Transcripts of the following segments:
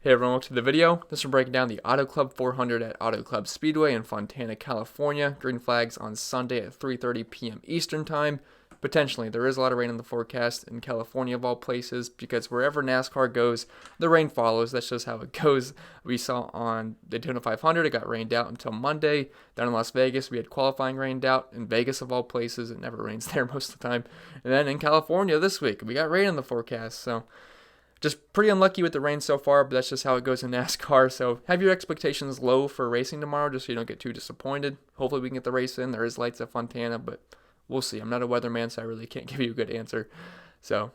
Hey everyone, welcome to the video. This is breaking down the Auto Club 400 at Auto Club Speedway in Fontana, California. Green flags on Sunday at 3:30 p.m. Eastern Time. Potentially, there is a lot of rain in the forecast in California of all places because wherever NASCAR goes, the rain follows. That's just how it goes. We saw on Daytona 500, it got rained out until Monday. Down in Las Vegas, we had qualifying rained out. In Vegas of all places, it never rains there most of the time. And then in California this week, we got rain in the forecast. So just pretty unlucky with the rain so far, but that's just how it goes in NASCAR. So have your expectations low for racing tomorrow just so you don't get too disappointed. Hopefully we can get the race in. There is lights at Fontana, but we'll see. I'm not a weatherman, so I really can't give you a good answer. So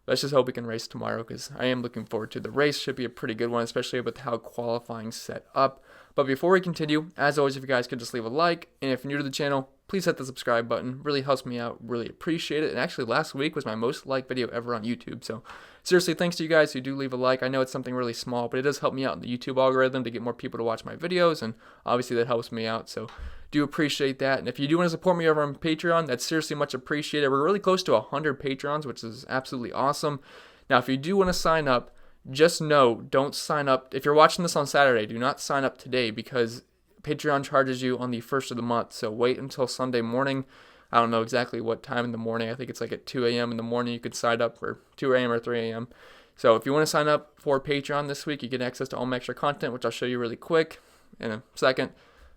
let's just hope we can race tomorrow because I am looking forward to the race. Should be a pretty good one, especially with how qualifying's set up. But before we continue, as always, if you guys could just leave a like, and if you're new to the channel, please hit the subscribe button. Really helps me out. Really appreciate it. And actually, last week was my most liked video ever on YouTube. So seriously, thanks to you guys who do leave a like. I know it's something really small, but it does help me out in the YouTube algorithm to get more people to watch my videos, and obviously that helps me out. So do appreciate that. And if you do want to support me over on Patreon, that's seriously much appreciated. We're really close to 100 Patrons, which is absolutely awesome. Now, if you do want to sign up, just know, don't sign up. If you're watching this on Saturday, do not sign up today because Patreon charges you on the first of the month. So wait until Sunday morning. I don't know exactly what time in the morning. I think it's like at 2 a.m. in the morning you could sign up for 2 a.m. or 3 a.m. So if you want to sign up for Patreon this week, you get access to all my extra content, which I'll show you really quick in a second.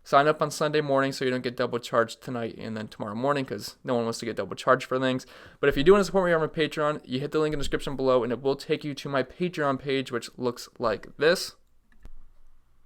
Sign up on Sunday morning so you don't get double charged tonight and then tomorrow morning because no one wants to get double charged for things. But if you do want to support me on my Patreon, you hit the link in the description below and it will take you to my Patreon page, which looks like this.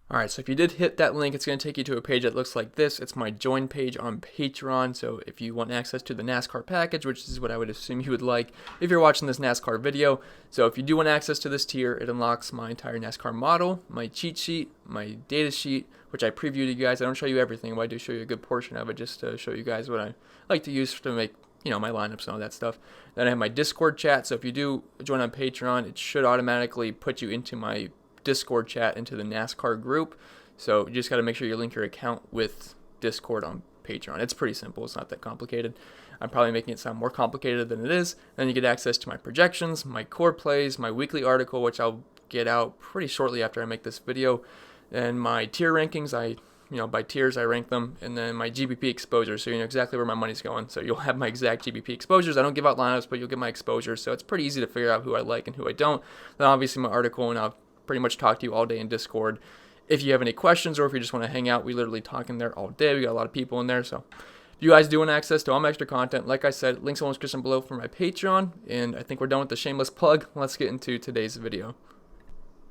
Alright, so if you did hit that link, it's going to take you to a page that looks like this. It's my join page on Patreon, so if you want access to the NASCAR package, which is what I would assume you would like if you're watching this NASCAR video. So if you do want access to this tier, it unlocks my entire NASCAR model, my cheat sheet, my data sheet, which I preview to you guys. I don't show you everything, but I do show you a good portion of it just to show you guys what I like to use to make, you know, my lineups and all that stuff. Then I have my Discord chat, so if you do join on Patreon, it should automatically put you into my Discord chat into the NASCAR group. So you just got to make sure you link your account with Discord on Patreon. It's pretty simple. It's not that complicated. I'm probably making it sound more complicated than it is. Then you get access to my projections, my core plays, my weekly article, which I'll get out pretty shortly after I make this video, and my tier rankings. By tiers I rank them, and then my GBP exposure, so you know exactly where my money's going. So you'll have my exact GBP exposures. I don't give out lineups, but you'll get my exposures, so it's pretty easy to figure out who I like and who I don't. Then obviously my article, and I'll pretty much talk to you all day in Discord. If you have any questions or if you just want to hang out, we literally talk in there all day. We got a lot of people in there, so if you guys do want access to all my extra content, like I said, links in the description below for my Patreon, and I think we're done with the shameless plug. Let's get into today's video.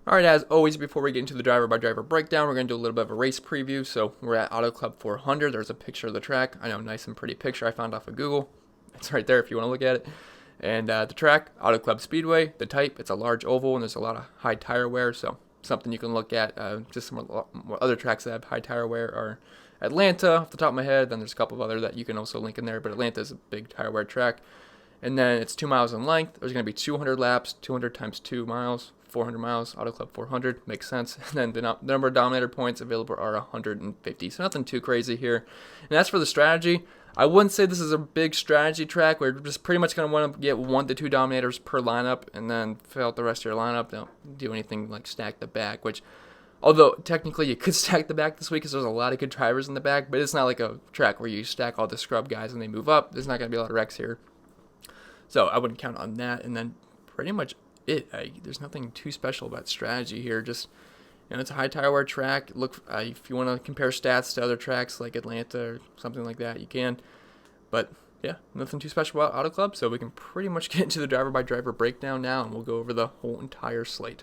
Alright, as always, before we get into the driver-by-driver breakdown, we're going to do a little bit of a race preview. So we're at Auto Club 400. There's a picture of the track. I know, nice and pretty picture I found off of Google. It's right there if you want to look at it. And the track, Auto Club Speedway. The type, it's a large oval, and there's a lot of high tire wear, so something you can look at. Just some other tracks that have high tire wear are Atlanta, off the top of my head. Then there's a couple of other that you can also link in there, but Atlanta is a big tire wear track. And then it's 2 miles in length. There's going to be 200 laps, 200 times 2 miles, 400 miles, Auto Club 400, makes sense. And then the number of Dominator points available are 150, so nothing too crazy here. And as for the strategy, I wouldn't say this is a big strategy track. We're just pretty much going to want to get 1 to 2 Dominators per lineup and then fill out the rest of your lineup. Don't do anything like stack the back, which, although technically you could stack the back this week because there's a lot of good drivers in the back, but it's not like a track where you stack all the scrub guys and they move up. There's not going to be a lot of wrecks here. So I wouldn't count on that. And then pretty much there's nothing too special about strategy here. Just, you know, it's a high tire wear track. Look, if you want to compare stats to other tracks like Atlanta or something like that, you can. But yeah, nothing too special about Auto Club. So we can pretty much get into the driver-by-driver breakdown now, and we'll go over the whole entire slate.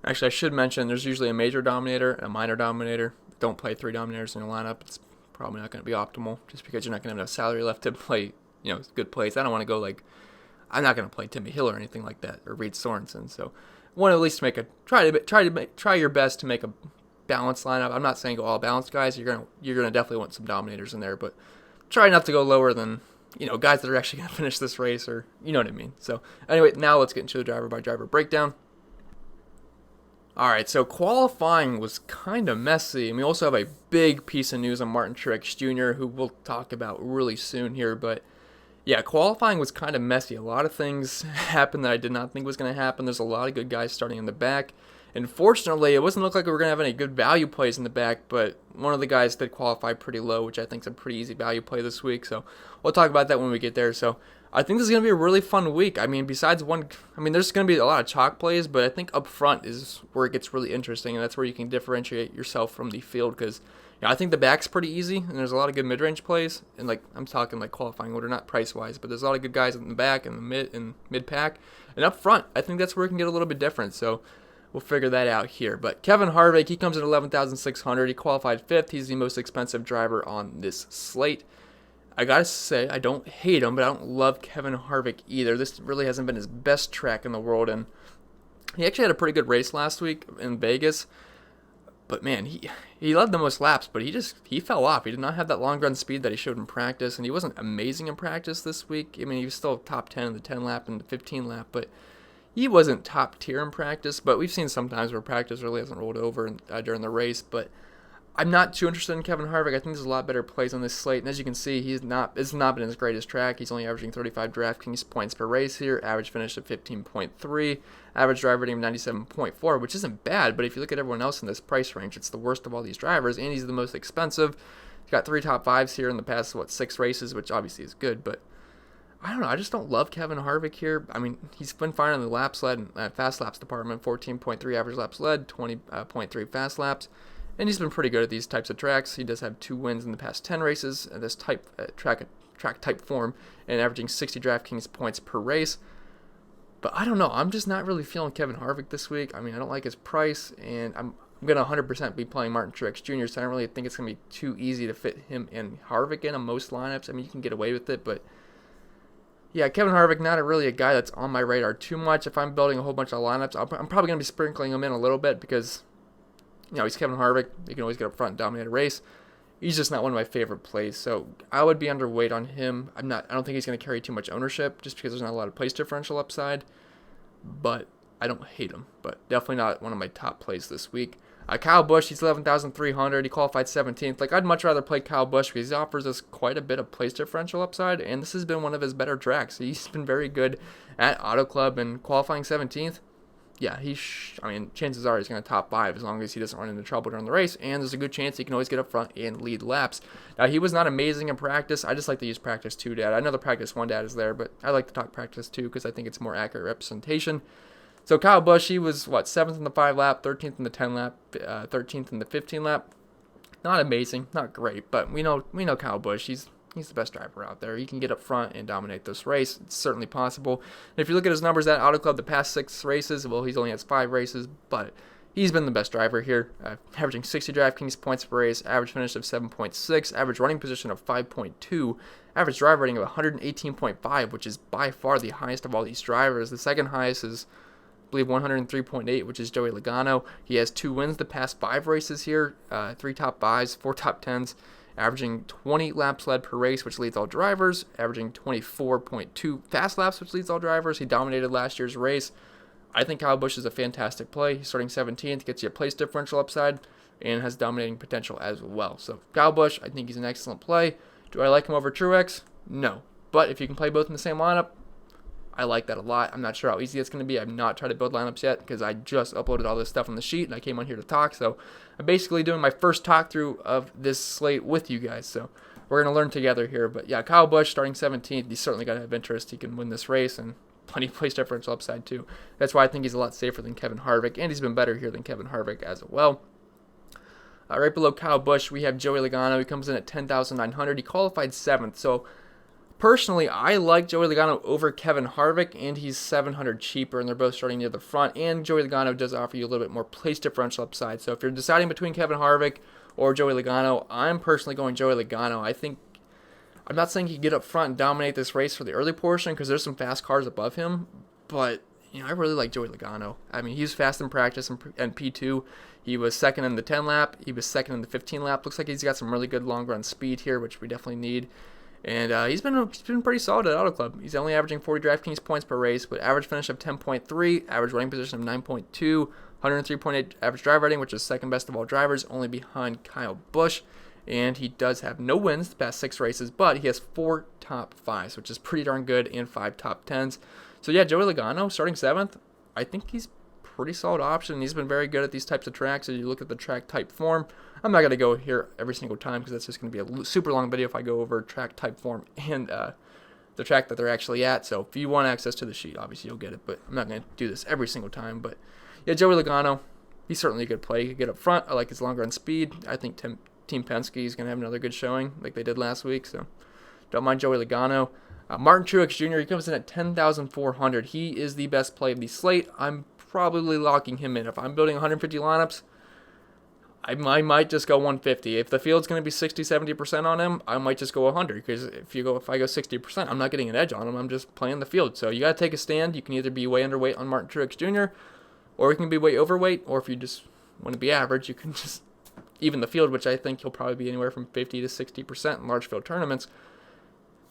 Actually, I should mention there's usually a major dominator and a minor dominator. Don't play 3 dominators in your lineup. It's probably not going to be optimal just because you're not going to have enough salary left to play, you know, good plays. I don't want to go like, I'm not going to play Timmy Hill or anything like that, or Reed Sorensen. So I want to at least make a try your best to make a balanced lineup. I'm not saying go all balanced guys. You're gonna definitely want some dominators in there, but try not to go lower than, you know, guys that are actually gonna finish this race, or you know what I mean. So anyway, now let's get into the driver-by-driver breakdown. Alright, so qualifying was kind of messy, and we also have a big piece of news on Martin Truex Jr., who we'll talk about really soon here, but yeah, qualifying was kind of messy. A lot of things happened that I did not think was going to happen. There's a lot of good guys starting in the back. And fortunately, it wasn't look like we were going to have any good value plays in the back, but one of the guys did qualify pretty low, which I think is a pretty easy value play this week. So we'll talk about that when we get there. So I think this is going to be a really fun week. I mean, there's going to be a lot of chalk plays, but I think up front is where it gets really interesting, and that's where you can differentiate yourself from the field because I think the back's pretty easy, and there's a lot of good mid-range plays, and like I'm talking like qualifying order, not price-wise, but there's a lot of good guys in the back and the mid-pack, and up front, I think that's where it can get a little bit different. So we'll figure that out here. But Kevin Harvick, he comes at 11,600. He qualified 5th. He's the most expensive driver on this slate. I gotta say, I don't hate him, but I don't love Kevin Harvick either. This really hasn't been his best track in the world, and he actually had a pretty good race last week in Vegas. But man, he led the most laps, but he fell off. He did not have that long run speed that he showed in practice, and he wasn't amazing in practice this week. I mean, he was still top 10 in the 10 lap and the 15 lap, but he wasn't top tier in practice. But we've seen sometimes where practice really hasn't rolled over during the race. But I'm not too interested in Kevin Harvick. I think there's a lot better plays on this slate, and as you can see, it's not been his greatest track. He's only averaging 35 Draftkings points per race here. Average finish of 15.3. Average driver rating of 97.4, which isn't bad, but if you look at everyone else in this price range, it's the worst of all these drivers, and he's the most expensive. He's got 3 top 5s here in the past, 6 races, which obviously is good, but I don't know. I just don't love Kevin Harvick here. I mean, he's been fine in the laps led and fast laps department, 14.3 average laps led, 20.3 fast laps. And he's been pretty good at these types of tracks. He does have 2 wins in the past 10 races in this track type form, and averaging 60 DraftKings points per race. But I don't know. I'm just not really feeling Kevin Harvick this week. I mean, I don't like his price, and I'm going to 100% be playing Martin Truex Jr., so I don't really think it's going to be too easy to fit him and Harvick in most lineups. I mean, you can get away with it, but yeah, Kevin Harvick, not really a guy that's on my radar too much. If I'm building a whole bunch of lineups, I'm probably going to be sprinkling him in a little bit because he's Kevin Harvick. You can always get up front and dominate a race. He's just not one of my favorite plays, so I would be underweight on him. I don't think he's going to carry too much ownership just because there's not a lot of place differential upside, but I don't hate him, but definitely not one of my top plays this week. Kyle Busch, he's 11,300. He qualified 17th. I'd much rather play Kyle Busch because he offers us quite a bit of place differential upside, and this has been one of his better tracks. He's been very good at Auto Club, and qualifying 17th. Yeah, chances are he's going to top 5 as long as he doesn't run into trouble during the race, and there's a good chance he can always get up front and lead laps. Now, he was not amazing in practice. I just like to use practice 2 data. I know the practice 1 data is there, but I like to talk practice 2 because I think it's more accurate representation. So Kyle Busch, he was 7th in the 5 lap, 13th in the 10 lap, 13th in the 15 lap. Not amazing, not great, but we know Kyle Busch. He's the best driver out there. He can get up front and dominate this race. It's certainly possible. And if you look at his numbers at Auto Club the past 6 races, well, he's only has 5 races, but he's been the best driver here, averaging 60 DraftKings points per race, average finish of 7.6, average running position of 5.2, average driver rating of 118.5, which is by far the highest of all these drivers. The second highest is, I believe, 103.8, which is Joey Logano. He has 2 wins the past 5 races here, 3 top 5s, 4 top 10s, averaging 20 laps led per race, which leads all drivers, averaging 24.2 fast laps, which leads all drivers. He dominated last year's race. I think Kyle Busch is a fantastic play. He's starting 17th, gets you a place differential upside, and has dominating potential as well. So Kyle Busch, I think he's an excellent play. Do I like him over Truex? No. But if you can play both in the same lineup, I like that a lot. I'm not sure how easy it's going to be. I've not tried to build lineups yet because I just uploaded all this stuff on the sheet and I came on here to talk. So I'm basically doing my first talk through of this slate with you guys. So we're going to learn together here. But yeah, Kyle Busch starting 17th. He's certainly got to have interest. He can win this race and plenty of place differential upside too. That's why I think he's a lot safer than Kevin Harvick, and he's been better here than Kevin Harvick as well. Right below Kyle Busch, we have Joey Logano. He comes in at 10,900. He qualified 7th. So personally, I like Joey Logano over Kevin Harvick, and he's 700 cheaper, and they're both starting near the front, and Joey Logano does offer you a little bit more place differential upside. So if you're deciding between Kevin Harvick or Joey Logano, I'm personally going Joey Logano. I'm not saying he can get up front and dominate this race for the early portion because there's some fast cars above him, but I really like Joey Logano. I mean, he's fast in practice and P2. He was 2nd in the 10 lap. He was 2nd in the 15 lap. Looks like he's got some really good long run speed here, which we definitely need. And he's been pretty solid at Auto Club. He's only averaging 40 DraftKings points per race, but average finish of 10.3, average running position of 9.2, 103.8 average driver rating, which is second best of all drivers, only behind Kyle Busch. And he does have no wins the past 6 races, but he has 4 top 5s, which is pretty darn good, and 5 top 10s. So yeah, Joey Logano starting 7th. I think he's pretty solid option. He's been very good at these types of tracks. As you look at the track type form, I'm not going to go here every single time because that's just going to be a super long video if I go over track type form and the track that they're actually at. So if you want access to the sheet, obviously you'll get it, but I'm not going to do this every single time. But yeah, Joey Logano, he's certainly a good play. He could get up front. I like his long run speed. I think Team Penske is going to have another good showing like they did last week, so don't mind Joey Logano. Martin Truex Jr., he comes in at 10,400. He is the best play of the slate. I'm probably locking him in. If I'm building 150 lineups, I might just go 150. If the field's going to be 60-70% on him, I might just go 100, because if I go 60%, I'm not getting an edge on him. I'm just playing the field. So you got to take a stand. You can either be way underweight on Martin Truex Jr., or you can be way overweight, or if you just want to be average, you can just even the field, which I think he'll probably be anywhere from 50 to 60% in large field tournaments.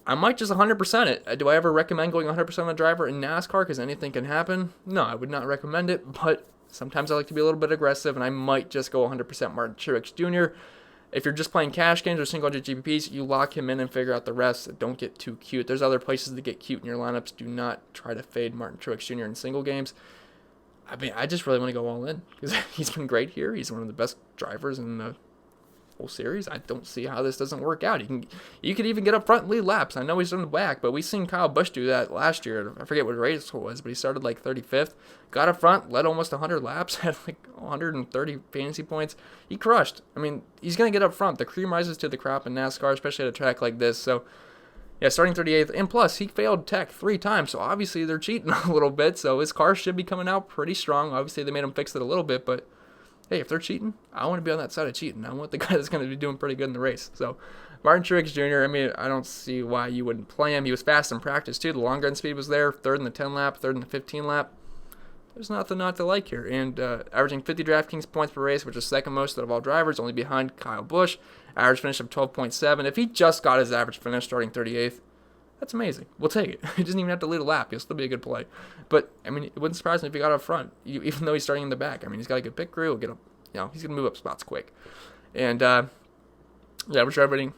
I might just 100% it. Do I ever recommend going 100% on a driver in NASCAR because anything can happen? No, I would not recommend it, but sometimes I like to be a little bit aggressive, and I might just go 100% Martin Truex Jr. If you're just playing cash games or single digit GPPs, you lock him in and figure out the rest. Don't get too cute. There's other places to get cute in your lineups. Do not try to fade Martin Truex Jr. in single games. I mean, I just really want to go all in because he's been great here. He's one of the best drivers in the whole series. I don't see how this doesn't work out. You could even get up front and lead laps. I know he's on the back, but we've seen Kyle Busch do that last year. I forget what race it was, but he started like 35th, got up front, led almost 100 laps, had like 130 fantasy points. He crushed. I mean, he's going to get up front. The cream rises to the crop in NASCAR, especially at a track like this. So yeah, starting 38th, and plus, he failed tech 3 times, so obviously they're cheating a little bit, so his car should be coming out pretty strong. Obviously, they made him fix it a little bit, but hey, if they're cheating, I want to be on that side of cheating. I want the guy that's going to be doing pretty good in the race. So, Martin Truex Jr., I mean, I don't see why you wouldn't play him. He was fast in practice, too. The long run speed was there, 3rd in the 10 lap, 3rd in the 15 lap. There's nothing not to like here. And averaging 50 DraftKings points per race, which is second most out of all drivers, only behind Kyle Busch. Average finish of 12.7. If he just got his average finish starting 38th, that's amazing. We'll take it. He doesn't even have to lead a lap. He'll still be a good play. But, I mean, it wouldn't surprise me if he got up front, even though he's starting in the back. I mean, he's got a good pit crew. He'll get up, he's going to move up spots quick. And, average driver rating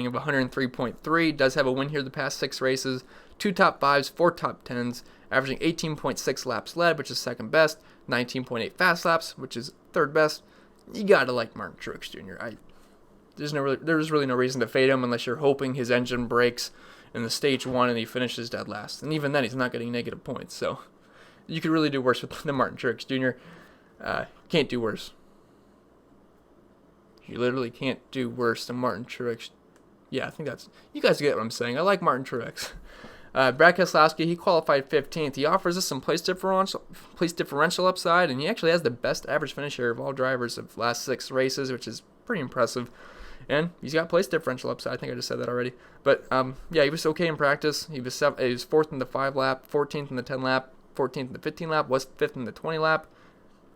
of 103.3. Does have a win here the past 6 races. 2 top 5s, 4 top 10s. Averaging 18.6 laps led, which is second best. 19.8 fast laps, which is third best. You got to like Martin Truex Jr. There's really no reason to fade him unless you're hoping his engine breaks in the stage 1 and he finishes dead last. And even then, he's not getting negative points. So you could really do worse with the Martin Truex Jr. Can't do worse. You literally can't do worse than Martin Truex. Yeah, I think you guys get what I'm saying. I like Martin Truex. Brad Keselowski, he qualified 15th. He offers us some place differential upside, and he actually has the best average finish here of all drivers of last 6 races, which is pretty impressive. And he's got place differential upside. I think I just said that already. But, yeah, he was okay in practice. He was 4th in the 5 lap, 14th in the 10 lap, 14th in the 15 lap, was 5th in the 20 lap.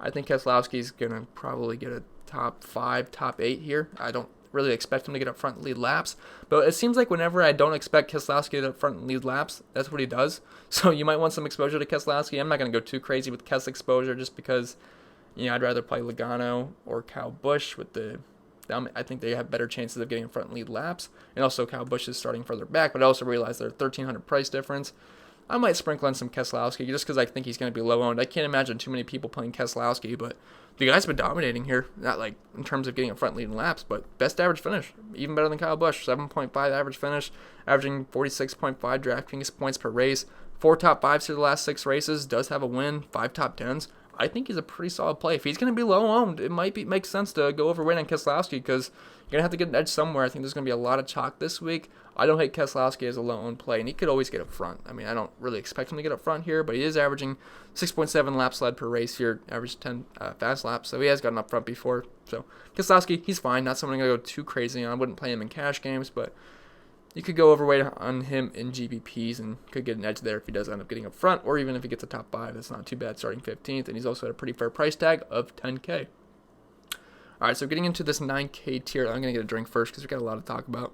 I think Keselowski's going to probably get a top 5, top 8 here. I don't really expect him to get up front and lead laps, but it seems like whenever I don't expect Keselowski to get up front and lead laps, that's what he does. So you might want some exposure to Keselowski. I'm not going to go too crazy with Kes exposure just because, I'd rather play Logano or Kyle Busch with I think they have better chances of getting in front and lead laps. And also Kyle Busch is starting further back, but I also realize there's a $1,300 price difference. I might sprinkle in some Keselowski just because I think he's going to be low owned. I can't imagine too many people playing Keselowski, but the guy's been dominating here. Not like in terms of getting in front leading laps, but best average finish. Even better than Kyle Busch. 7.5 average finish, averaging 46.5 DraftKings points per race. 4 top 5s through the last 6 races. Does have a win. 5 top 10s. I think he's a pretty solid play. If he's going to be low owned, it might make sense to go overweight on Keselowski because you're going to have to get an edge somewhere. I think there's going to be a lot of chalk this week. I don't hate Keselowski as a low owned play, and he could always get up front. I mean, I don't really expect him to get up front here, but he is averaging 6.7 laps led per race here, average 10 fast laps, so he has gotten up front before. So Keselowski, he's fine. Not someone I'm going to go too crazy on. I wouldn't play him in cash games, but you could go overweight on him in GPPs and could get an edge there if he does end up getting up front, or even if he gets a top 5, that's not too bad starting 15th, and he's also at a pretty fair price tag of $10K. All right, so getting into this 9K tier, I'm going to get a drink first because we've got a lot to talk about.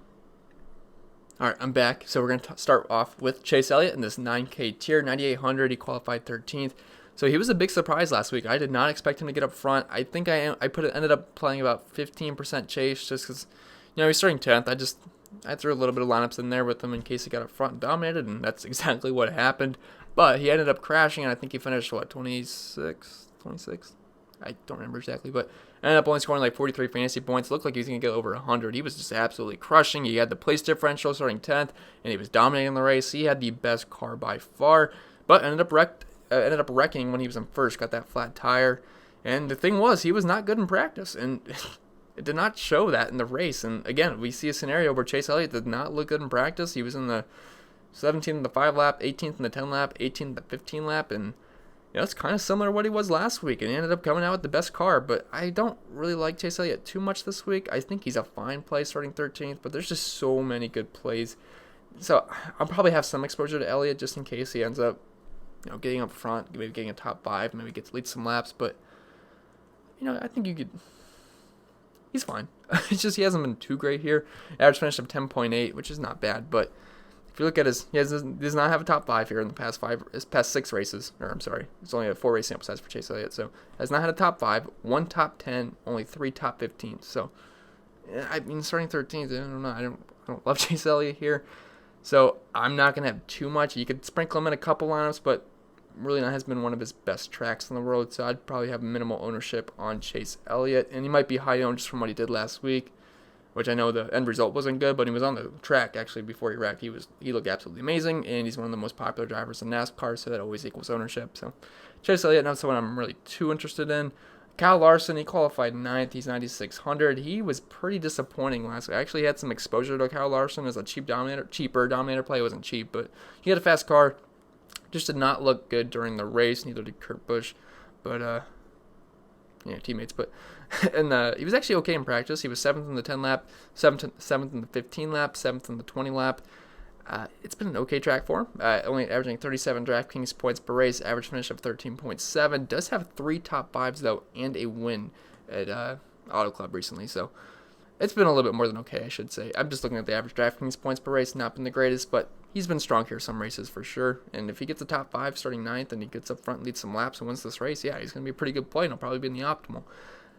All right, I'm back. So we're going to start off with Chase Elliott in this 9K tier, 9,800. He qualified 13th. So he was a big surprise last week. I did not expect him to get up front. I think ended up playing about 15% Chase just because, he's starting 10th. I threw a little bit of lineups in there with him in case he got up front and dominated, and that's exactly what happened. But he ended up crashing, and I think he finished, 26? I don't remember exactly, but ended up only scoring like 43 fantasy points. Looked like he was going to get over 100. He was just absolutely crushing. He had the place differential starting 10th, and he was dominating the race. He had the best car by far, but ended up wrecking when he was in first, got that flat tire. And the thing was, he was not good in practice, and it did not show that in the race. And again, we see a scenario where Chase Elliott did not look good in practice. He was in the 17th in the 5 lap, 18th in the 10 lap, 18th in the 15 lap, and it's kind of similar to what he was last week, and he ended up coming out with the best car. But I don't really like Chase Elliott too much this week. I think he's a fine play starting 13th, but there's just so many good plays. So I'll probably have some exposure to Elliott just in case he ends up, getting up front, maybe getting a top 5, maybe gets lead some laps. But I think he's fine. It's just he hasn't been too great here. Average finish of 10.8, which is not bad, but if you look at he does not have a top 5 here in the past 6 races. Or I'm sorry, it's only a 4 race sample size for Chase Elliott, so has not had a top 5, 1 top 10, only 3 top 15. So starting 13th, I don't know. I don't love Chase Elliott here, so I'm not gonna have too much. You could sprinkle him in a couple lineups, but really not has been one of his best tracks on the road. So I'd probably have minimal ownership on Chase Elliott, and he might be high owned just from what he did last week, which I know the end result wasn't good, but he was on the track actually before he wrecked. He looked absolutely amazing, and he's one of the most popular drivers in NASCAR, so that always equals ownership. So Chase Elliott, not someone I'm really too interested in. Kyle Larson, he qualified 9th. He's 9,600. He was pretty disappointing last week. I actually had some exposure to Kyle Larson as a cheaper dominator play. It wasn't cheap, but he had a fast car. Just did not look good during the race. Neither did Kurt Busch, but teammates. But and he was actually okay in practice. He was 7th in the 10 lap, 7th in the 15 lap, 7th in the 20 lap. It's been an okay track for him. Only averaging 37 Draftkings points per race, average finish of 13.7. Does have 3 top 5s though, and a win at Auto Club recently. So it's been a little bit more than okay, I should say. I'm just looking at the average Draftkings points per race. Not been the greatest, but he's been strong here some races for sure. And if he gets a top 5 starting 9th and he gets up front and leads some laps and wins this race, yeah, he's going to be a pretty good play and he'll probably be in the optimal.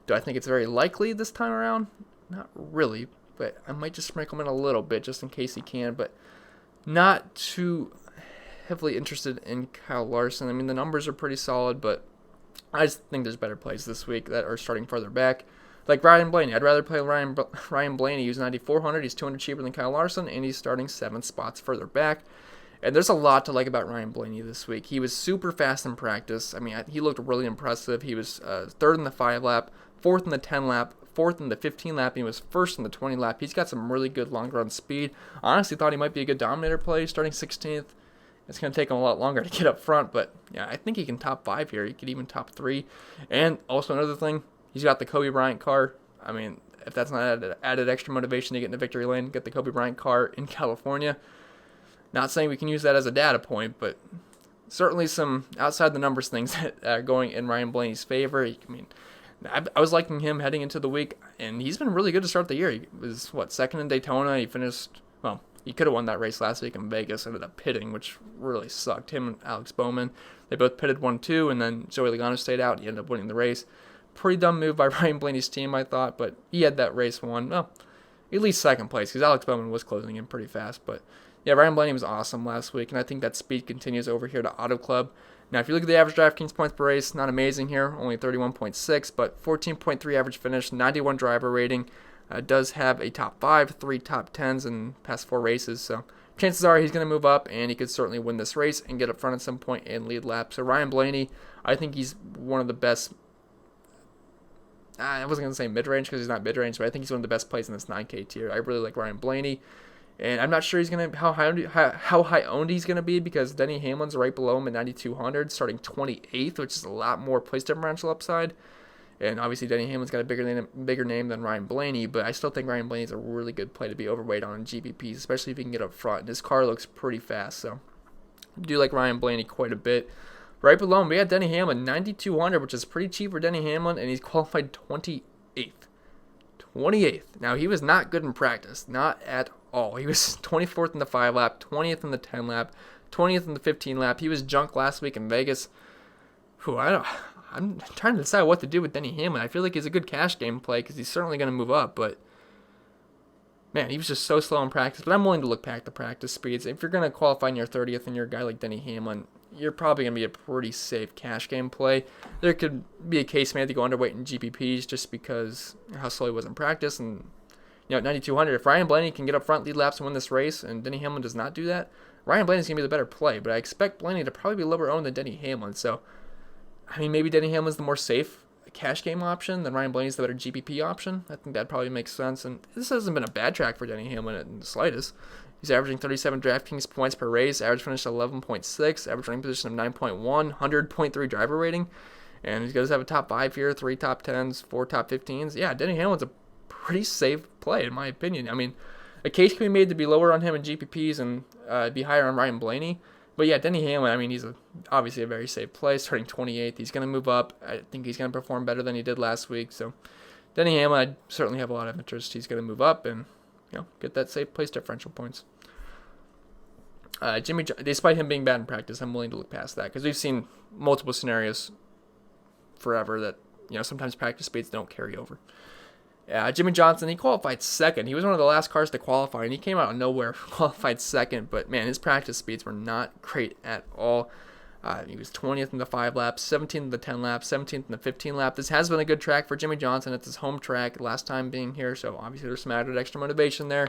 Do I think it's very likely this time around? Not really, but I might just sprinkle him in a little bit just in case he can, but not too heavily interested in Kyle Larson. I mean, the numbers are pretty solid, but I just think there's better plays this week that are starting further back. Like Ryan Blaney. I'd rather play Ryan Blaney. He's 9,400. He's 200 cheaper than Kyle Larson, and he's starting 7 spots further back. And there's a lot to like about Ryan Blaney this week. He was super fast in practice. I mean, he looked really impressive. He was 3rd in the 5 lap, 4th in the 10 lap, 4th in the 15 lap, and he was 1st in the 20 lap. He's got some really good long run speed. Honestly, thought he might be a good dominator play starting 16th. It's going to take him a lot longer to get up front, but yeah, I think he can top 5 here. He could even top 3. And also another thing, he's got the Kobe Bryant car. I mean, if that's not added extra motivation to get into victory lane, get the Kobe Bryant car in California. Not saying we can use that as a data point, but certainly some outside the numbers things that are going in Ryan Blaney's favor. I mean, I was liking him heading into the week, and he's been really good to start the year. He was, 2nd in Daytona. He finished, he could have won that race last week in Vegas, ended up pitting, which really sucked. Him and Alex Bowman, they both pitted 1-2, and then Joey Logano stayed out. He ended up winning the race. Pretty dumb move by Ryan Blaney's team, I thought, but he had that race won. Well, at least 2nd place, because Alex Bowman was closing in pretty fast. But yeah, Ryan Blaney was awesome last week, and I think that speed continues over here to Auto Club. Now, if you look at the average DraftKings points per race, not amazing here, only 31.6, but 14.3 average finish, 91 driver rating. Does have a top 5, 3 top 10s in past 4 races, so chances are he's going to move up, and he could certainly win this race and get up front at some point and lead lap. So Ryan Blaney, I think he's one of the best. I wasn't going to say mid-range because he's not mid-range, but I think he's one of the best plays in this 9K tier. I really like Ryan Blaney, and I'm not sure he's going to how high owned he's going to be because Denny Hamlin's right below him at 9,200, starting 28th, which is a lot more place differential upside. And obviously Denny Hamlin's got a bigger name than Ryan Blaney, but I still think Ryan Blaney's a really good play to be overweight on in GPPs, especially if he can get up front. And his car looks pretty fast, so I do like Ryan Blaney quite a bit. Right below him, we got Denny Hamlin, 9,200, which is pretty cheap for Denny Hamlin, and he's qualified 28th. 28th. Now, he was not good in practice, not at all. He was 24th in the 5 lap, 20th in the 10 lap, 20th in the 15 lap. He was junk last week in Vegas. I'm trying to decide what to do with Denny Hamlin. I feel like he's a good cash game play because he's certainly going to move up, but man, he was just so slow in practice. But I'm willing to look back the practice speeds. If you're going to qualify in your 30th and you're a guy like Denny Hamlin, you're probably going to be a pretty safe cash game play. There could be a case made to go underweight in GPPs just because how slow he was in practice. And, at 9,200, if Ryan Blaney can get up front, lead laps, and win this race, and Denny Hamlin does not do that, Ryan Blaney's going to be the better play. But I expect Blaney to probably be lower owned than Denny Hamlin. So, maybe Denny Hamlin's the more safe cash game option, then Ryan Blaney's the better GPP option. I think that probably makes sense. And this hasn't been a bad track for Denny Hamlin in the slightest. He's averaging 37 DraftKings points per race, average finish 11.6, average running position of 9.1, 100.3 driver rating. And he does have a top 5 here, 3 top 10s, 4 top 15s. Yeah, Denny Hamlin's a pretty safe play, in my opinion. A case can be made to be lower on him in GPPs and be higher on Ryan Blaney. But yeah, Denny Hamlin, he's obviously a very safe play, starting 28th. He's going to move up. I think he's going to perform better than he did last week. So Denny Hamlin, I certainly have a lot of interest. He's going to move up and get that safe place differential points. Jimmy, despite him being bad in practice, I'm willing to look past that because we've seen multiple scenarios forever that sometimes practice speeds don't carry over. Jimmy Johnson, he qualified second. He was one of the last cars to qualify, and he came out of nowhere, qualified second. But, man, his practice speeds were not great at all. He was 20th in the 5 laps, 17th in the 10 laps, 17th in the 15 lap. This has been a good track for Jimmy Johnson. It's his home track, last time being here, so obviously there's some added extra motivation there.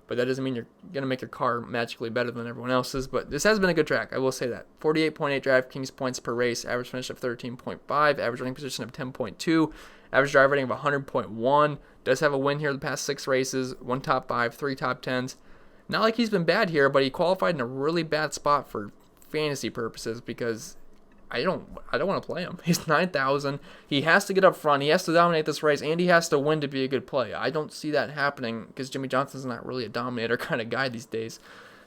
But that doesn't mean you're going to make your car magically better than everyone else's. But this has been a good track, I will say that. 48.8 DraftKings points per race, average finish of 13.5, average running position of 10.2, average driver rating of 100.1. Does have a win here the past 6 races, 1 top 5, 3 top 10s. Not like he's been bad here, but he qualified in a really bad spot for fantasy purposes because I don't want to play him. He's 9,000. He has to get up front. He has to dominate this race, and he has to win to be a good play. I don't see that happening because Jimmy Johnson's not really a dominator kind of guy these days.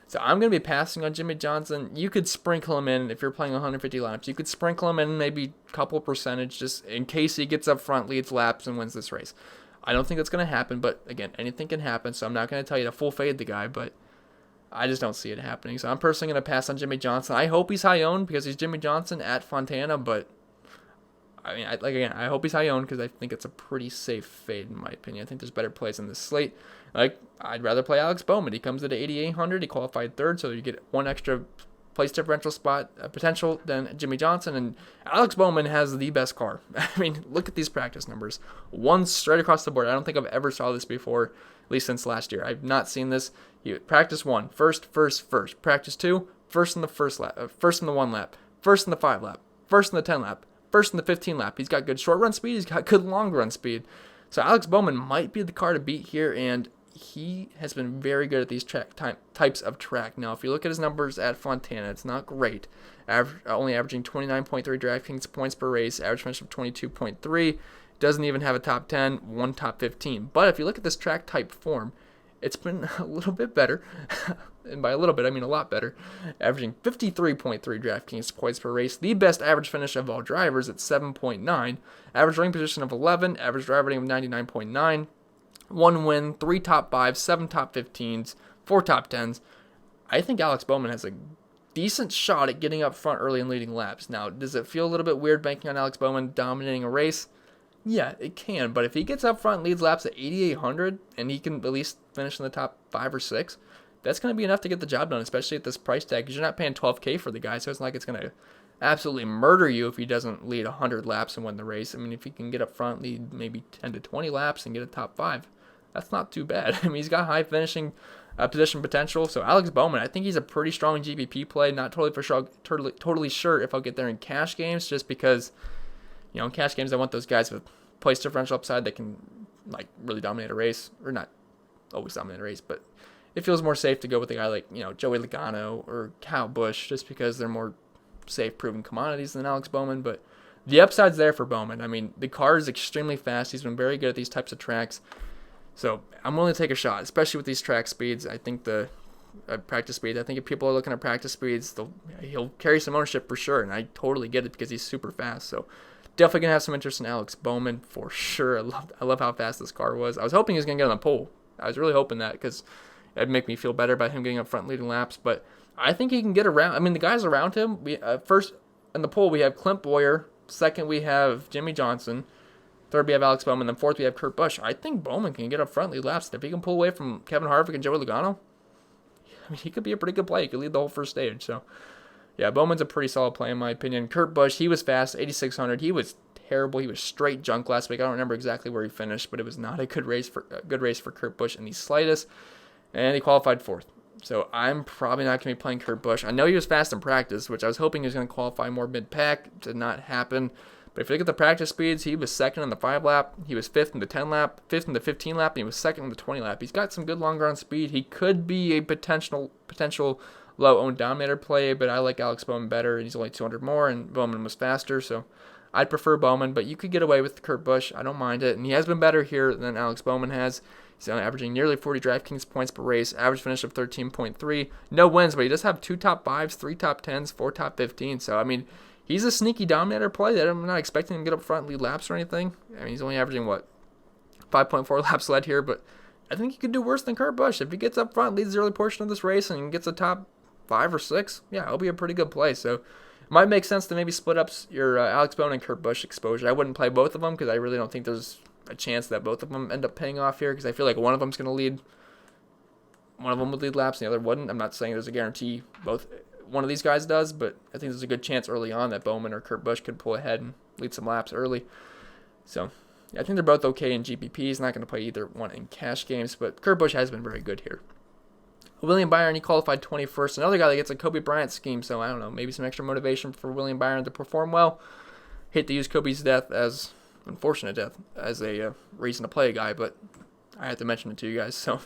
So I'm going to be passing on Jimmy Johnson. You could sprinkle him in if you're playing 150 laps. You could sprinkle him in maybe a couple percentage just in case he gets up front, leads laps, and wins this race. I don't think that's going to happen, but again, anything can happen, so I'm not going to tell you to full fade the guy, but I just don't see it happening. So I'm personally going to pass on Jimmy Johnson. I hope he's high owned because he's Jimmy Johnson at Fontana, but I hope he's high owned because I think it's a pretty safe fade in my opinion. I think there's better plays in this slate. I'd rather play Alex Bowman. He comes in at 8,800. He qualified third, so you get one extra place differential spot potential than Jimmy Johnson. And Alex Bowman has the best car. Look at these practice numbers. One straight across the board. I don't think I've ever saw this before, at least since last year. I've not seen this. Practice 1, first. Practice 2, first in the first lap, first in the 1 lap, first in the 5 lap, first in the 10 lap, first in the 15 lap. He's got good short run speed. He's got good long run speed. So Alex Bowman might be the car to beat here, and he has been very good at these types of track. Now, if you look at his numbers at Fontana, it's not great. Only averaging 29.3 DraftKings points per race, average finish of 22.3. Doesn't even have a top 10, 1 top 15. But if you look at this track type form, it's been a little bit better. And by a little bit, I mean a lot better. Averaging 53.3 DraftKings points per race. The best average finish of all drivers at 7.9. Average running position of 11. Average driver rating of 99.9. 1 win, 3 top 5s, 7 top 15s, 4 top 10s. I think Alex Bowman has a decent shot at getting up front early and leading laps. Now, does it feel a little bit weird banking on Alex Bowman dominating a race? Yeah, it can. But if he gets up front and leads laps at 8,800 and he can at least finish in the top 5 or 6, that's going to be enough to get the job done, especially at this price tag because you're not paying $12K for the guy, so it's not like it's going to absolutely murder you if he doesn't lead 100 laps and win the race. If he can get up front, lead maybe 10 to 20 laps and get a top 5, that's not too bad. He's got high finishing position potential. So Alex Bowman, I think he's a pretty strong GPP play. Not totally sure if I'll get there in cash games, just because in cash games I want those guys with place differential upside that can really dominate a race, or not always dominate a race, but it feels more safe to go with a guy like Joey Logano or Kyle Busch, just because they're more safe, proven commodities than Alex Bowman. But the upside's there for Bowman. The car is extremely fast. He's been very good at these types of tracks. So I'm willing to take a shot, especially with these track speeds. I think the practice speed, I think if people are looking at practice speeds, he'll carry some ownership for sure, and I totally get it because he's super fast. So definitely going to have some interest in Alex Bowman for sure. I love how fast this car was. I was hoping he was going to get on the pole. I was really hoping that because it'd make me feel better about him getting up front leading laps. But I think he can get around. The guys around him, first in the pole we have Clint Boyer. Second we have Jimmy Johnson. Third, we have Alex Bowman. Then fourth, we have Kurt Busch. I think Bowman can get up front, lead laps. If he can pull away from Kevin Harvick and Joey Logano, I mean, he could be a pretty good play. He could lead the whole first stage. So, yeah, Bowman's a pretty solid play in my opinion. Kurt Busch, he was fast, 8,600. He was terrible. He was straight junk last week. I don't remember exactly where he finished, but it was not a good race for Kurt Busch in the slightest. And he qualified fourth. So I'm probably not going to be playing Kurt Busch. I know he was fast in practice, which I was hoping he was going to qualify more mid-pack. Did not happen. But if you look at the practice speeds, he was second in the 5 lap. He was fifth in the 10 lap, fifth in the 15 lap, and he was second in the 20 lap. He's got some good long run speed. He could be a potential low-owned dominator play, but I like Alex Bowman better. He's only 200 more, and Bowman was faster, so I'd prefer Bowman, but you could get away with Kurt Busch. I don't mind it, and he has been better here than Alex Bowman has. He's averaging nearly 40 DraftKings points per race, average finish of 13.3. No wins, but he does have 2 top 5s, 3 top 10s, 4 top 15s. So, I mean, he's a sneaky dominator play that I'm not expecting him to get up front and lead laps or anything. I mean, he's only averaging, 5.4 laps led here, but I think he could do worse than Kurt Busch. If he gets up front, leads the early portion of this race, and gets a top 5 or 6, yeah, it'll be a pretty good play. So, it might make sense to maybe split up your Alex Bowman and Kurt Busch exposure. I wouldn't play both of them because I really don't think there's a chance that both of them end up paying off here, because I feel like one of them's going to lead. One of them would lead laps and the other wouldn't. I'm not saying there's a guarantee both one of these guys does, but I think there's a good chance early on that Bowman or Kurt Busch could pull ahead and lead some laps early. So I think they're both okay in GPP. He's not going to play either one in cash games, but Kurt Busch has been very good here. William Byron, he qualified 21st. Another guy that gets a Kobe Bryant scheme, so I don't know, maybe some extra motivation for William Byron to perform well. Hate to use Kobe's unfortunate death as a reason to play a guy, but I had to mention it to you guys. So,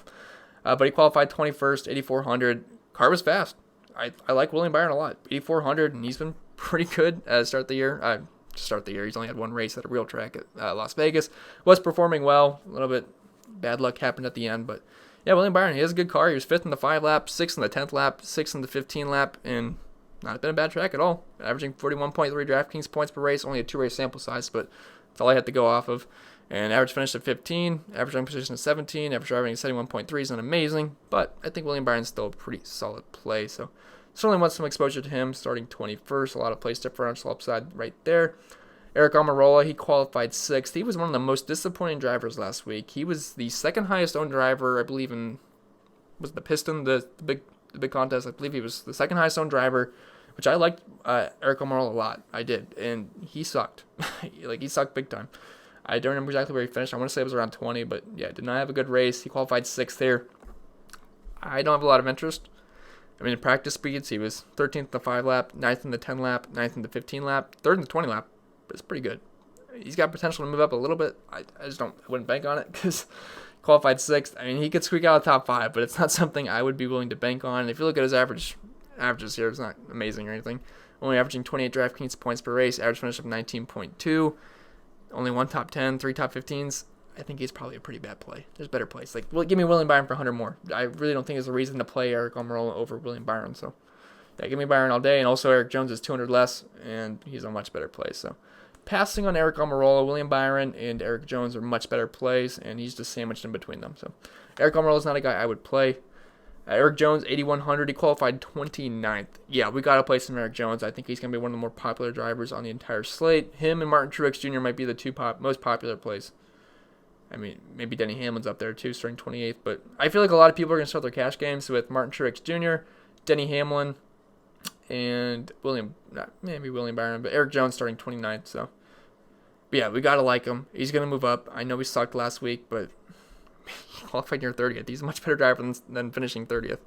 but he qualified 21st, 8,400. Car was fast. I like William Byron a lot. 8,400, and he's been pretty good at start the year. He's only had one race at a real track at Las Vegas. Was performing well. A little bit bad luck happened at the end, but yeah, William Byron, he has a good car. He was 5th in the 5 lap, 6th in the 10th lap, 6th in the 15 lap, and not been a bad track at all. Averaging 41.3 DraftKings points per race, only a 2-race sample size, but that's all I had to go off of. And average finish of 15, average driving position of 17, average driving of 71.3 isn't amazing, but I think William Byron's still a pretty solid play. So certainly want some exposure to him, starting 21st. A lot of place differential upside right there. Eric Almirola, he qualified 6th. He was one of the most disappointing drivers last week. He was the second highest owned driver, I believe, was the Piston, the big contest. I believe he was the second highest owned driver, which I liked Eric Almirola a lot. I did, and he sucked. He sucked big time. I don't remember exactly where he finished. I want to say it was around 20, but yeah, did not have a good race. He qualified 6th there. I don't have a lot of interest. I mean, in practice speeds, he was 13th in the 5 lap, 9th in the 10 lap, 9th in the 15 lap, 3rd in the 20 lap. But it's pretty good. He's got potential to move up a little bit. I wouldn't bank on it because qualified 6th. I mean, he could squeak out a top 5, but it's not something I would be willing to bank on. If you look at his averages here, it's not amazing or anything. Only averaging 28 DraftKings points per race, average finish of 19.2. Only 1 top 10, 3 top 15s. I think he's probably a pretty bad play. There's better plays. Give me William Byron for 100 more. I really don't think there's a reason to play Eric Almirola over William Byron. So, yeah, give me Byron all day. And also Eric Jones is 200 less, and he's a much better play. So, passing on Eric Almirola, William Byron and Eric Jones are much better plays, and he's just sandwiched in between them. So, Eric Almirola is not a guy I would play. Eric Jones, 8,100. He qualified 29th. Yeah, we got to play some Eric Jones. I think he's going to be one of the more popular drivers on the entire slate. Him and Martin Truex Jr. might be the two most popular plays. I mean, maybe Denny Hamlin's up there too, starting 28th. But I feel like a lot of people are going to start their cash games with Martin Truex Jr., Denny Hamlin, and William Byron, but Eric Jones starting 29th. So, but yeah, we got to like him. He's going to move up. I know he sucked last week, but he qualified near 30th. He's a much better driver than finishing 30th. And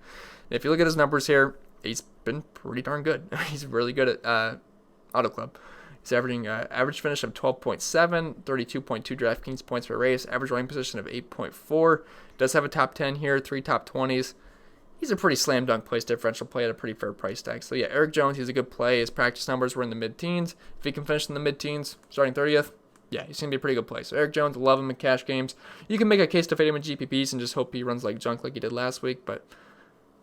if you look at his numbers here, he's been pretty darn good. He's really good at Auto Club. He's averaging average finish of 12.7, 32.2 DraftKings points per race, average running position of 8.4. Does have a top 10 here, 3 top 20s. He's a pretty slam dunk place differential play at a pretty fair price tag. So yeah, Eric Jones, he's a good play. His practice numbers were in the mid-teens. If he can finish in the mid-teens, starting 30th, yeah, he's going to be a pretty good play. So Eric Jones, love him in cash games. You can make a case to fade him in GPPs and just hope he runs like junk like he did last week, but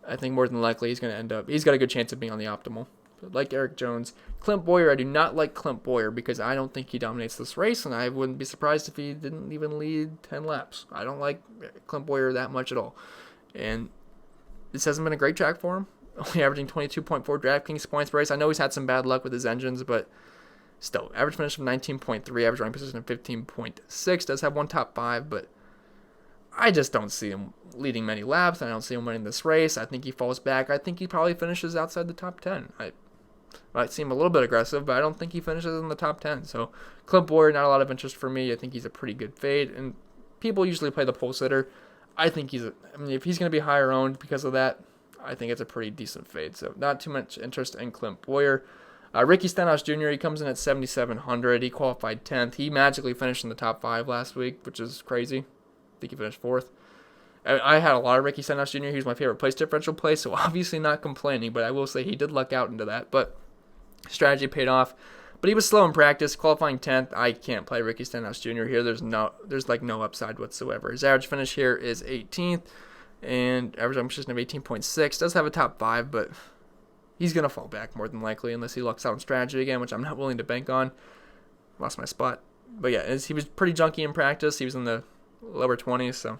I think more than likely he's going to he's got a good chance of being on the optimal. But like Eric Jones. Clint Boyer, I do not like Clint Boyer because I don't think he dominates this race, and I wouldn't be surprised if he didn't even lead 10 laps. I don't like Clint Boyer that much at all. And this hasn't been a great track for him. Only averaging 22.4 DraftKings points per race. I know he's had some bad luck with his engines, but still, average finish of 19.3, average running position of 15.6, does have one top 5, but I just don't see him leading many laps. I don't see him winning this race. I think he falls back. I think he probably finishes outside the top 10. I might seem a little bit aggressive, but I don't think he finishes in the top 10. So Clint Boyer, not a lot of interest for me. I think he's a pretty good fade, and people usually play the pole sitter. I think if he's going to be higher owned because of that, I think it's a pretty decent fade. So not too much interest in Clint Boyer. Ricky Stenhouse Jr., he comes in at 7,700. He qualified 10th. He magically finished in the top 5 last week, which is crazy. I think he finished 4th. I had a lot of Ricky Stenhouse Jr. He was my favorite place differential play, so obviously not complaining, but I will say he did luck out into that. But strategy paid off. But he was slow in practice, qualifying 10th. I can't play Ricky Stenhouse Jr. here. There's like no upside whatsoever. His average finish here is 18th, and average position of 18.6. Does have a top 5, but he's going to fall back more than likely unless he lucks out in strategy again, which I'm not willing to bank on. Lost my spot. But yeah, he was pretty junky in practice. He was in the lower 20s, so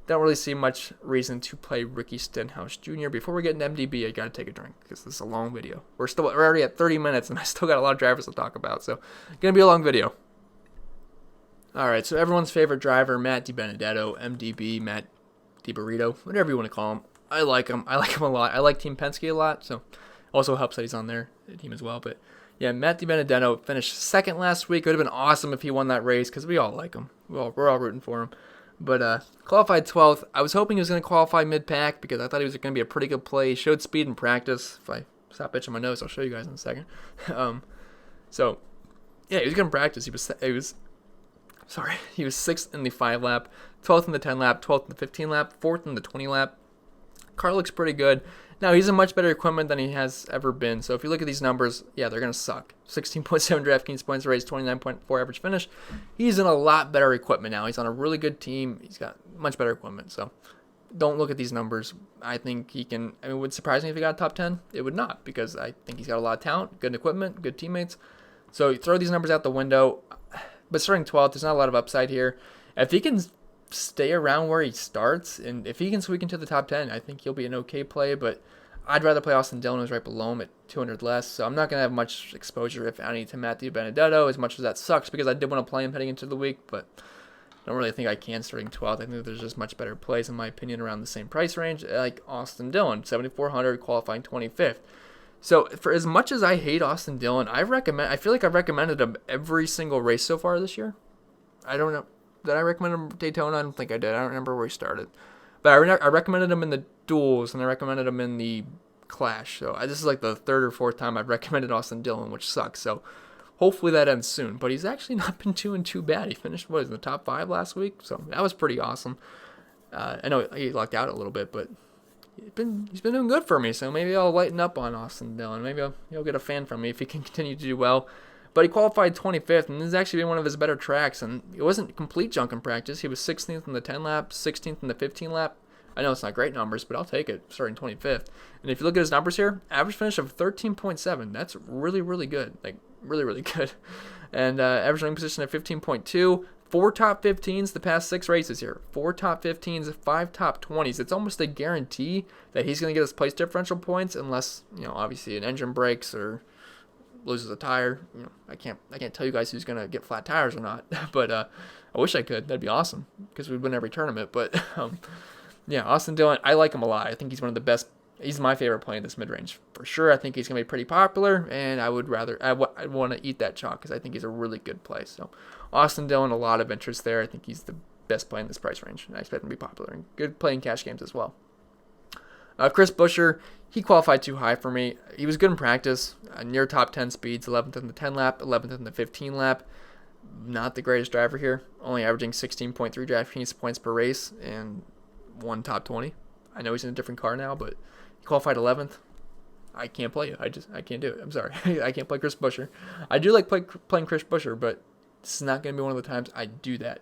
don't really see much reason to play Ricky Stenhouse Jr. Before we get into MDB, I got to take a drink because this is a long video. We're already at 30 minutes, and I still got a lot of drivers to talk about, so going to be a long video. All right, so everyone's favorite driver, Matt DiBenedetto, MDB, Matt DiBurrito, whatever you want to call him. I like him. I like him a lot. I like Team Penske a lot, so also helps that he's on their team as well. But yeah, Matt DiBenedetto finished 2nd last week. It would have been awesome if he won that race because we all like him. We're all rooting for him. But qualified 12th. I was hoping he was going to qualify mid-pack because I thought he was going to be a pretty good play. He showed speed in practice. If I stop itching my nose, I'll show you guys in a second. So yeah, he was good in practice. He was 6th in the 5 lap, 12th in the 10 lap, 12th in the 15 lap, 4th in the 20 lap. Car looks pretty good. Now, he's in much better equipment than he has ever been. So if you look at these numbers, yeah, they're going to suck. 16.7 DraftKings points raised, 29.4 average finish. He's in a lot better equipment now. He's on a really good team. He's got much better equipment. So don't look at these numbers. I think he can. I mean, it would surprise me if he got top 10. It would not, because I think he's got a lot of talent, good equipment, good teammates. So you throw these numbers out the window. But starting 12th, there's not a lot of upside here. If he can stay around where he starts, and if he can squeak into the top 10, I think he'll be an okay play, but I'd rather play Austin Dillon, who's right below him at 200 less, so I'm not going to have much exposure, if any, to Matt DiBenedetto, as much as that sucks, because I did want to play him heading into the week, but I don't really think I can starting 12th. I think there's just much better plays, in my opinion, around the same price range, like Austin Dillon, 7,400, qualifying 25th. So for as much as I hate Austin Dillon, I feel like I've recommended him every single race so far this year. I don't know. Did I recommend him Daytona? I don't think I did. I don't remember where he started. But I recommended him in the duels, and I recommended him in the Clash. So this is like the 3rd or 4th time I've recommended Austin Dillon, which sucks. So hopefully that ends soon. But he's actually not been doing too bad. He finished, in the top 5 last week? So that was pretty awesome. I know he lucked out a little bit, but he's been doing good for me. So maybe I'll lighten up on Austin Dillon. Maybe he'll get a fan from me if he can continue to do well. But he qualified 25th, and this has actually been one of his better tracks. And it wasn't complete junk in practice. He was 16th in the 10 lap, 16th in the 15 lap. I know it's not great numbers, but I'll take it starting 25th. And if you look at his numbers here, average finish of 13.7. That's really, really good. Like, really, really good. And average running position at 15.2. 4 top 15s the past 6 races here. 4 top 15s, 5 top 20s. It's almost a guarantee that he's going to get his place differential points unless, obviously an engine breaks or loses a tire. I can't tell you guys who's going to get flat tires or not, but I wish I could. That'd be awesome because we'd win every tournament. But yeah, Austin Dillon, I like him a lot. I think he's one of the best. He's my favorite play in this mid-range for sure. I think he's going to be pretty popular, and I want to eat that chalk because I think he's a really good play. So Austin Dillon, a lot of interest there. I think he's the best play in this price range, and I expect him to be popular and good play in cash games as well. Chris Buescher, he qualified too high for me. He was good in practice, near top 10 speeds, 11th in the 10 lap, 11th in the 15 lap. Not the greatest driver here, only averaging 16.3 DraftKings points per race and 1 top 20. I know he's in a different car now, but he qualified 11th. I can't play you. I can't do it. I'm sorry. I can't play Chris Buescher. I do like playing Chris Buescher, but this is not going to be one of the times I do that.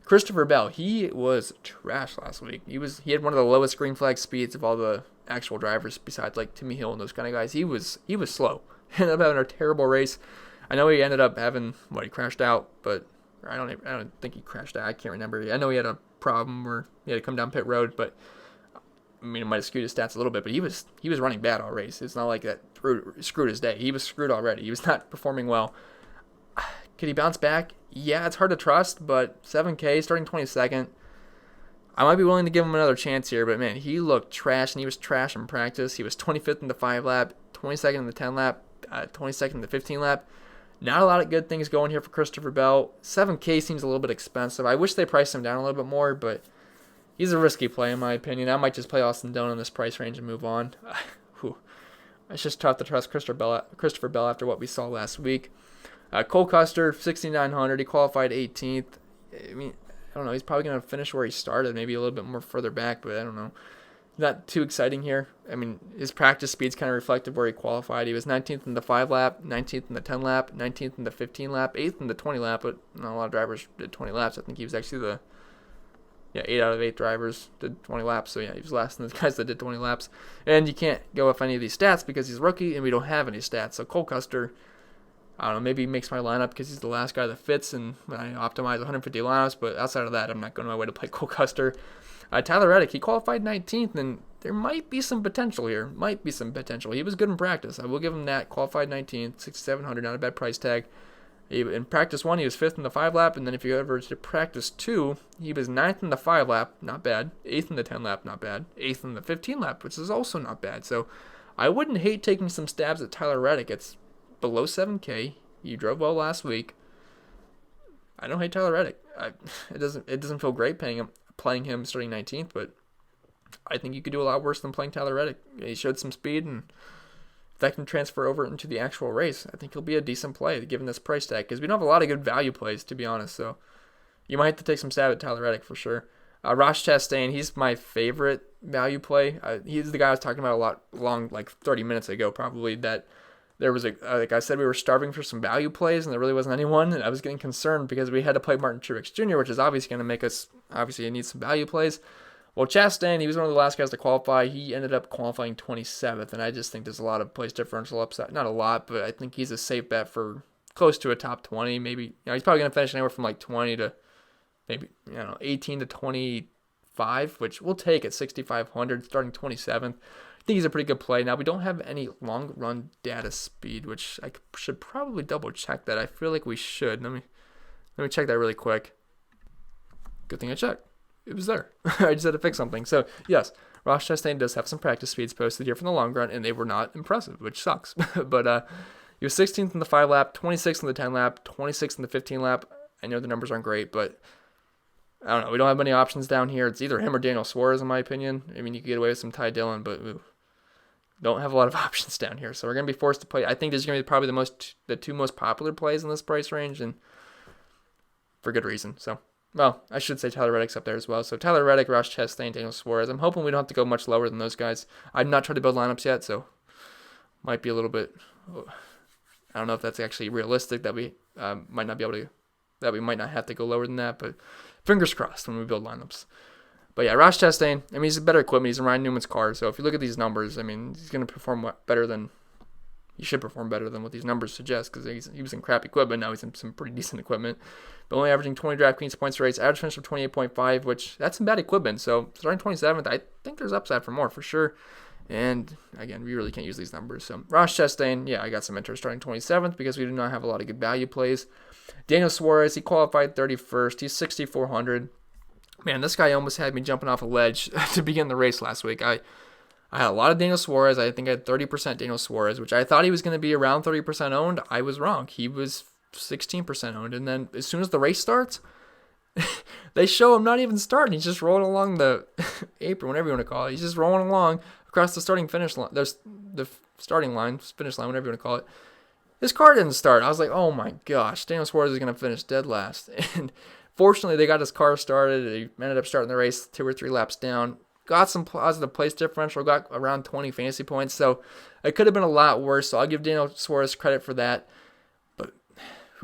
Christopher Bell, he was trash last week. He had one of the lowest green flag speeds of all the actual drivers besides like Timmy Hill and those kind of guys. He was slow. He ended up having a terrible race. I know he ended up having he crashed out, but I don't think he crashed out. I can't remember. I know he had a problem where he had to come down pit road, but I mean, it might have skewed his stats a little bit, but he was running bad all race. It's not like that screwed his day. He was screwed already. He was not performing well. Could he bounce back? Yeah, it's hard to trust, but 7K, starting 22nd. I might be willing to give him another chance here, but man, he looked trash, and he was trash in practice. He was 25th in the 5 lap, 22nd in the 10 lap, 22nd in the 15 lap. Not a lot of good things going here for Christopher Bell. 7K seems a little bit expensive. I wish they priced him down a little bit more, but he's a risky play in my opinion. I might just play Austin Dillon in this price range and move on. It's just tough to trust Christopher Bell after what we saw last week. Cole Custer, 6,900. He qualified 18th. I mean, I don't know. He's probably going to finish where he started, maybe a little bit more further back, but I don't know. Not too exciting here. I mean, his practice speed's kind of reflective where he qualified. He was 19th in the 5 lap, 19th in the 10 lap, 19th in the 15 lap, 8th in the 20 lap, but not a lot of drivers did 20 laps. I think he was actually 8 out of 8 drivers did 20 laps. So yeah, he was last in the guys that did 20 laps. And you can't go with any of these stats because he's a rookie and we don't have any stats. So Cole Custer, I don't know, maybe he makes my lineup because he's the last guy that fits and I optimize 150 lineups, but outside of that, I'm not going my way to play Cole Custer. Tyler Reddick, he qualified 19th, and there might be some potential here. He was good in practice. I will give him that. Qualified 19th, 6,700, not a bad price tag. In practice 1, he was 5th in the 5 lap, and then if you ever to practice 2, he was 9th in the 5 lap, not bad. 8th in the 10 lap, not bad. 8th in the 15 lap, which is also not bad. So I wouldn't hate taking some stabs at Tyler Reddick. It's below 7K. You drove well last week. I don't hate Tyler Reddick. It doesn't feel great playing him starting 19th, but I think you could do a lot worse than playing Tyler Reddick. He showed some speed, and if that can transfer over into the actual race, I think he'll be a decent play given this price tag, because we don't have a lot of good value plays, to be honest, so you might have to take some stab at Tyler Reddick for sure. Ross Chastain, he's my favorite value play. He's the guy I was talking about like 30 minutes ago probably, that there was like I said, we were starving for some value plays, and there really wasn't anyone, and I was getting concerned because we had to play Martin Truex Jr., which is obviously going to make us, obviously, need some value plays. Well, Chastain, he was one of the last guys to qualify. He ended up qualifying 27th, and I just think there's a lot of place differential upside. Not a lot, but I think he's a safe bet for close to a top 20. Maybe, he's probably going to finish anywhere from like 20 to maybe, 18 to 25, which we'll take at 6,500, starting 27th. I think he's a pretty good play. Now, we don't have any long run data speed, which I should probably double check that. I feel like we should. Let me check that really quick. Good thing I checked. It was there. I just had to fix something. So, yes, Ross Chastain does have some practice speeds posted here from the long run, and they were not impressive, which sucks. But he was 16th in the 5 lap, 26th in the 10 lap, 26th in the 15 lap. I know the numbers aren't great, but I don't know. We don't have many options down here. It's either him or Daniel Suarez, in my opinion. I mean, you could get away with some Ty Dillon, but don't have a lot of options down here. So we're going to be forced to play. I think this is going to be probably the 2 most popular plays in this price range, and for good reason. So, well, I should say Tyler Reddick's up there as well. So Tyler Reddick, Ross Chastain, Daniel Suarez. I'm hoping we don't have to go much lower than those guys. I've not tried to build lineups yet, so might be a little bit. I don't know if that's actually realistic that we might not be able to. That we might not have to go lower than that, but fingers crossed when we build lineups. But yeah, Ross Chastain, I mean, he's a better equipment. He's in Ryan Newman's car. So if you look at these numbers, I mean, he's going to perform better than, he should perform better than what these numbers suggest, because he was in crap equipment. Now he's in some pretty decent equipment. But only averaging 20 Draftkings points rates, average finish of 28.5, which that's some bad equipment. So starting 27th, I think there's upside for more for sure. And again, we really can't use these numbers. So Ross Chastain, yeah, I got some interest starting 27th because we do not have a lot of good value plays. Daniel Suarez, he qualified 31st. He's 6,400. Man, this guy almost had me jumping off a ledge to begin the race last week. I had a lot of Daniel Suarez. I think I had 30% Daniel Suarez, which I thought he was going to be around 30% owned. I was wrong. He was 16% owned. And then as soon as the race starts, they show him not even starting. He's just rolling along the apron, whatever you want to call it. He's just rolling along across the finish line, whatever you want to call it. His car didn't start. I was like, oh my gosh, Daniel Suarez is going to finish dead last. And fortunately, they got his car started. He ended up starting the race 2 or 3 laps down. Got some positive place differential. Got around 20 fantasy points. So it could have been a lot worse. So I'll give Daniel Suarez credit for that. But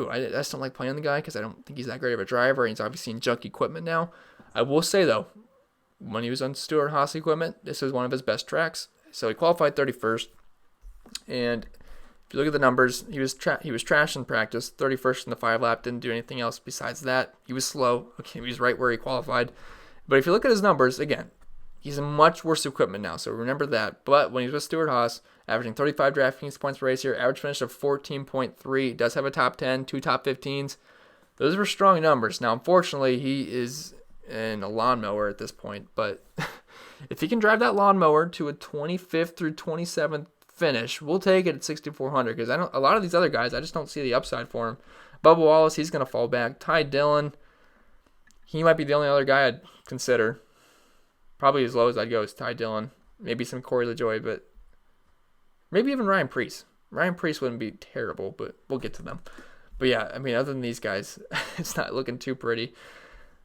I just don't like playing the guy because I don't think he's that great of a driver. He's obviously in junk equipment now. I will say, though, when he was on Stewart Haas equipment, this was one of his best tracks. So he qualified 31st. And if you look at the numbers, he was trash in practice, 31st in the 5 lap, didn't do anything else besides that. He was slow. Okay, he was right where he qualified. But if you look at his numbers, again, He's in much worse equipment now, so remember that. But when he was with Stewart Haas, averaging 35 DraftKings points per race here, average finish of 14.3, does have a top 10, 2 top 15s. Those were strong numbers. Now, unfortunately, he is in a lawnmower at this point, but if he can drive that lawnmower to a 25th through 27th finish, we'll take it at 6,400 because a lot of these other guys, I just don't see the upside for him. Bubba Wallace, he's going to fall back. Ty Dillon, he might be the only other guy I'd consider. Probably as low as I'd go is Ty Dillon. Maybe some Corey LaJoie, but maybe even Ryan Preece. Ryan Preece wouldn't be terrible, but we'll get to them. But yeah, I mean, other than these guys, it's not looking too pretty.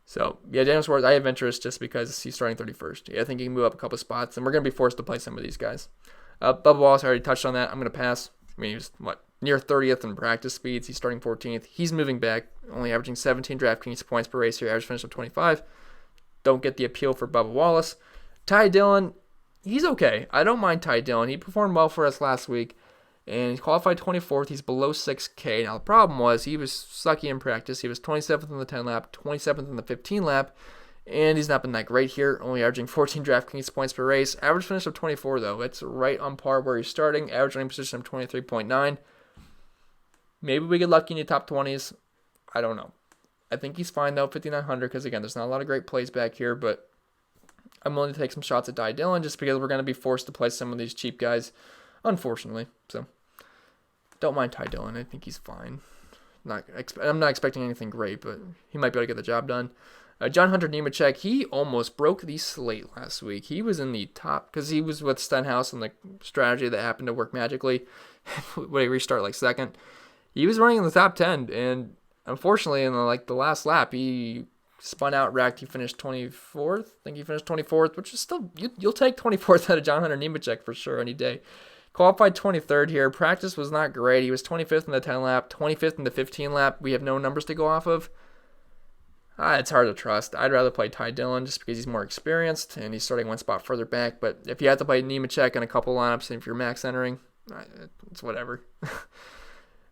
So, yeah, Daniel Suarez, I have interest just because he's starting 31st. Yeah, I think he can move up a couple spots, and we're going to be forced to play some of these guys. Bubba Wallace, I already touched on that. I'm going to pass. I mean, he was, near 30th in practice speeds. He's starting 14th. He's moving back, only averaging 17 DraftKings points per race here, average finish of 25. Don't get the appeal for Bubba Wallace. Ty Dillon, he's okay. I don't mind Ty Dillon. He performed well for us last week, and he qualified 24th. He's below 6K. Now, the problem was he was sucky in practice. He was 27th in the 10 lap, 27th in the 15 lap, and he's not been that great here, only averaging 14 DraftKings points per race. Average finish of 24, though. It's right on par where he's starting. Average running position of 23.9. Maybe we get lucky in the top 20s. I don't know. I think he's fine, though, 5,900, because, again, there's not a lot of great plays back here, but I'm willing to take some shots at Ty Dillon just because we're going to be forced to play some of these cheap guys, unfortunately. So, don't mind Ty Dillon. I think he's fine. I'm not expecting anything great, but he might be able to get the job done. John Hunter Nemechek, he almost broke the slate last week. He was in the top, because he was with Stenhouse and the strategy that happened to work magically when he restarted second. He was running in the top 10, and unfortunately, in the last lap, he spun out, wrecked. He finished 24th. I think he finished 24th, which is still, you'll take 24th out of John Hunter Nemechek for sure any day. Qualified 23rd here. Practice was not great. He was 25th in the 10 lap, 25th in the 15 lap. We have no numbers to go off of. It's hard to trust. I'd rather play Ty Dillon just because he's more experienced and he's starting one spot further back. But if you have to play Nemechek in a couple lineups, and if you're max entering, it's whatever.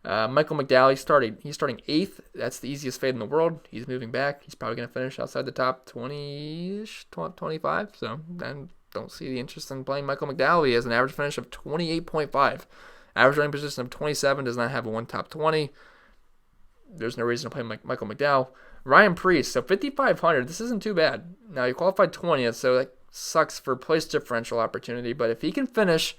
Michael McDowell, he's starting 8th. That's the easiest fade in the world. He's moving back. He's probably going to finish outside the top 20-ish, 25. So I don't see the interest in playing Michael McDowell. He has an average finish of 28.5. Average running position of 27, does not have a one top 20. There's no reason to play Michael McDowell. Ryan Preece, so 5,500. This isn't too bad. Now, he qualified 20th, so that sucks for place differential opportunity. But if he can finish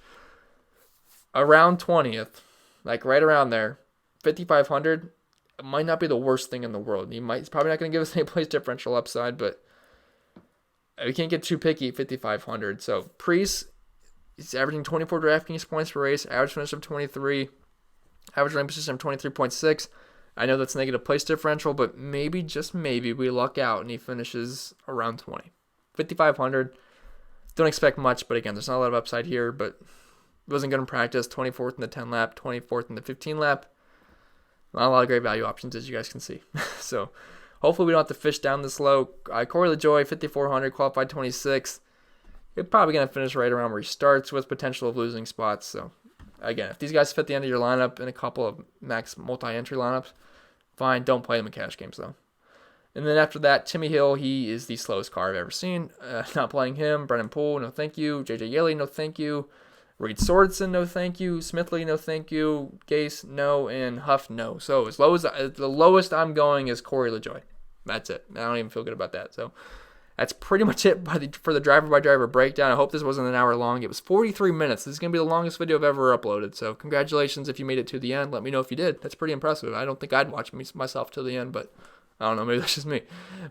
around 20th, right around there, 5,500, it might not be the worst thing in the world. He's probably not going to give us any place differential upside, but we can't get too picky at 5,500. So Preece is averaging 24 DraftKings points per race, average finish of 23, average running position of 23.6. I know that's negative place differential, but maybe, just maybe, we luck out and he finishes around 20. 5,500. Don't expect much, but again, there's not a lot of upside here, but wasn't good in practice. 24th in the 10 lap, 24th in the 15 lap. Not a lot of great value options, as you guys can see. So hopefully we don't have to fish down this low. Corey LaJoie, 5,400, qualified 26th. You're probably going to finish right around where he starts with potential of losing spots. So again, if these guys fit the end of your lineup in a couple of max multi-entry lineups, fine. Don't play them in cash games, though. And then after that, Timmy Hill, he is the slowest car I've ever seen. Not playing him. Brennan Poole, no thank you. JJ Yeley, no thank you. Reed Sorensen, no thank you. Smithley, no thank you. Gase, no. And Huff, no. So the lowest I'm going is Corey LaJoie. That's it. I don't even feel good about that. So that's pretty much it for the driver-by-driver breakdown. I hope this wasn't an hour long. It was 43 minutes. This is going to be the longest video I've ever uploaded. So congratulations if you made it to the end. Let me know if you did. That's pretty impressive. I don't think I'd watch myself to the end, but I don't know. Maybe that's just me.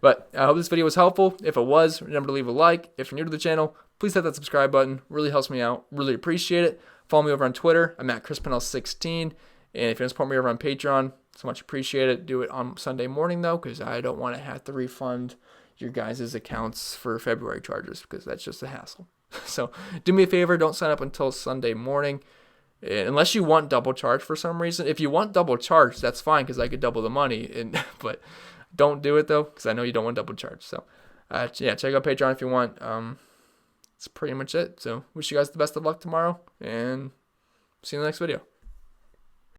But I hope this video was helpful. If it was, remember to leave a like. If you're new to the channel, please hit that subscribe button. Really helps me out. Really appreciate it. Follow me over on Twitter. I'm at ChrisPennell16. And if you want to support me over on Patreon, so much appreciate it. Do it on Sunday morning, though, because I don't want to have to refund your guys' accounts for February charges, because that's just a hassle. So do me a favor. Don't sign up until Sunday morning. Unless you want double charge for some reason. If you want double charge, that's fine, because I could double the money. But don't do it, though, because I know you don't want double charge. So, yeah, check out Patreon if you want. That's pretty much it. So, wish you guys the best of luck tomorrow, and see you in the next video.